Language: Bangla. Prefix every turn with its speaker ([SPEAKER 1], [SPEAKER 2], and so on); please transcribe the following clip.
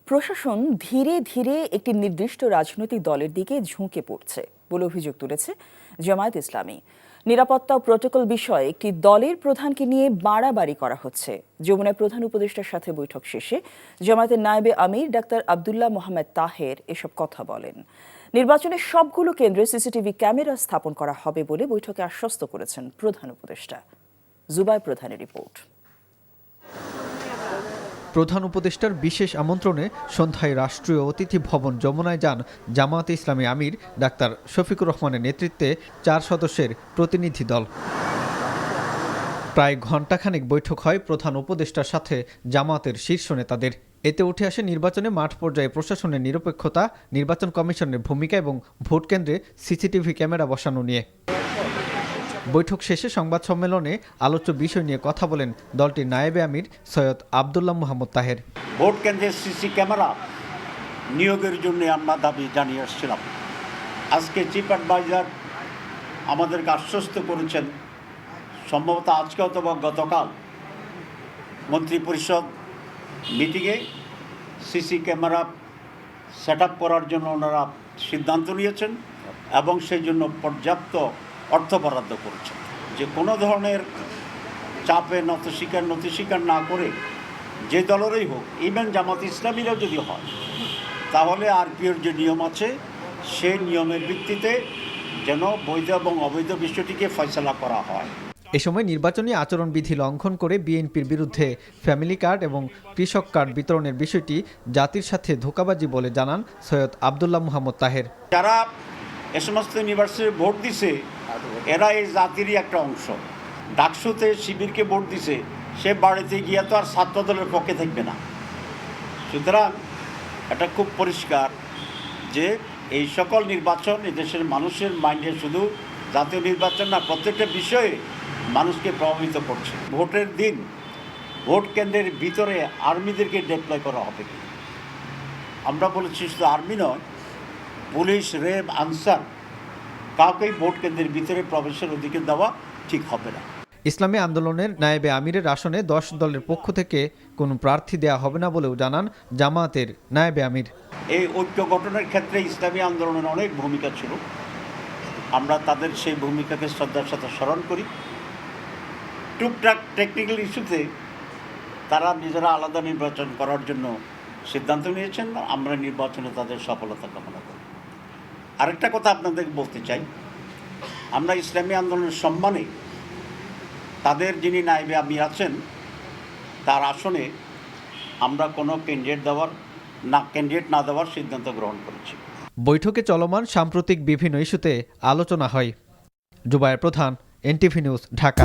[SPEAKER 1] প্রশাসন ধীরে ধীরে একটি নির্দিষ্ট রাজনৈতিক দলের দিকে ঝুঁকে পড়ছে বলে অভিযোগ তুলেছে জামায়াত ইসলামী। নিরাপত্তা ও প্রটোকল বিষয়ে একটি দলের প্রধানকে নিয়ে বাড়াবাড়ি করা হচ্ছে। যমুনায় প্রধান উপদেষ্টার সাথে বৈঠক শেষে জামায়াতের নায়েবে আমির ডাক্তার আব্দুল্লাহ মোহাম্মদ তাহের এসব কথা বলেন। নির্বাচনের সবগুলো কেন্দ্রে সিসিটিভি ক্যামেরা স্থাপন করা হবে বলে বৈঠকে আশ্বস্ত করেছেন প্রধান উপদেষ্টা। জুবাই প্রধানের রিপোর্ট।
[SPEAKER 2] প্রধান উপদেষ্টার বিশেষ আমন্ত্রণে সন্ধ্যায় রাষ্ট্রীয় অতিথি ভবন যমুনায় যান জামায়াতে ইসলামী আমির ডাক্তার শফিকুর রহমানের নেতৃত্বে 4 সদস্যের প্রতিনিধি দল। প্রায় ঘণ্টাখানেক বৈঠক হয় প্রধান উপদেষ্টার সাথে জামায়াতের শীর্ষ নেতাদের। এতে উঠে আসে নির্বাচনে মাঠ পর্যায়ে প্রশাসনের নিরপেক্ষতা, নির্বাচন কমিশনের ভূমিকা এবং ভোট কেন্দ্রে সিসিটিভি ক্যামেরা বসানো নিয়ে। বৈঠক শেষে সংবাদ সম্মেলনে আলোচ্য বিষয় নিয়ে কথা বলেন দলটির নায়েবে আমির সৈয়দ আব্দুল্লাহ মোহাম্মদ তাহের।
[SPEAKER 3] ভোট কেন্দ্রের সিসি ক্যামেরা নিয়োগের জন্য আমরা দাবি জানিয়ে আসছিলাম। আজকে চিফ অ্যাডভাইজার আমাদেরকে আশ্বস্ত করেছেন, সম্ভবত আজকে অথবা গতকাল মন্ত্রিপরিষদ মিটিংয়ে সিসি ক্যামেরা সেট আপ করার জন্য ওনারা সিদ্ধান্ত নিয়েছেন এবং সেই জন্য পর্যাপ্ত অর্থ বরাদ্দ করেছেন। যে কোনো ধরনের চাপে নতি স্বীকার না করে যে দলেরই হোক, ইভেন জামাত ইসলামীরাও যদি হয়, তাহলে আরপিওর যে নিয়ম আছে সেই নিয়মের ভিত্তিতে যেন বৈধ এবং অবৈধ বিষয়টিকে ফয়সালা করা হয়।
[SPEAKER 2] এ সময় নির্বাচনী আচরণবিধি লঙ্ঘন করে বিএনপির বিরুদ্ধে ফ্যামিলি কার্ড এবং কৃষক কার্ড বিতরণের বিষয়টি জাতির সাথে ধোঁকাবাজি বলে জানান সৈয়দ আব্দুল্লাহ মোহাম্মদ তাহের।
[SPEAKER 3] যারা এ সমস্ত ইউনিভার্সিটি ভোট দিছে এরা এই জাতিরই একটা অংশ। ডাকসুতে শিবিরকে ভোট দিছে, সে বাড়িতে গিয়ে তো আর ছাত্র দলের পক্ষে থাকবে না। সুতরাং এটা খুব পরিষ্কার যে এই সকল নির্বাচন এদেশের মানুষের মাইন্ডে শুধু জাতীয় নির্বাচন না, প্রত্যেকটা বিষয়ে মানুষকে প্রভাবিত করছে। ভোটের দিন ভোট কেন্দ্রের ভিতরে আর্মিদেরকে ডিপ্লয় করা হবে কি? আমরা বলেছি শুধু আর্মি নয়, পুলিশ, র্যাব, আনসার কাউকেই ভোট কেন্দ্রের ভিতরে প্রবেশের অধিকার দেওয়া ঠিক হবে না।
[SPEAKER 2] ইসলামী আন্দোলনের নায়েবে আমিরের আসনে 10 দলের পক্ষ থেকে কোনো প্রার্থী দেয়া হবে না বলেও জানান জামায়াতের নায়েবে আমির।
[SPEAKER 3] এই ঐক্য গঠনের ক্ষেত্রে ইসলামী আন্দোলনের অনেক ভূমিকা ছিল, আমরা তাদের সেই ভূমিকাকে শ্রদ্ধার সাথে স্মরণ করি। টুকটাক টেকনিক্যাল ইস্যুতে তারা নিজেরা আলাদা নির্বাচন করার জন্য সিদ্ধান্ত নিয়েছেন, আমরা নির্বাচনে তাদের সফলতা কামনা করি। আরেকটা কথা আপনাদের বলতে চাই, আমরা ইসলামী আন্দোলনের সম্মানে তাদের যিনি নায়েবে আমির আছেন তার আসনে আমরা কোনো ক্যান্ডিডেট না দেওয়ার সিদ্ধান্ত গ্রহণ করেছি।
[SPEAKER 2] বৈঠকে চলমান সাম্প্রতিক বিভিন্ন ইস্যুতে আলোচনা হয়। জুবায়ের প্রধান, এনটিভি নিউজ, ঢাকা।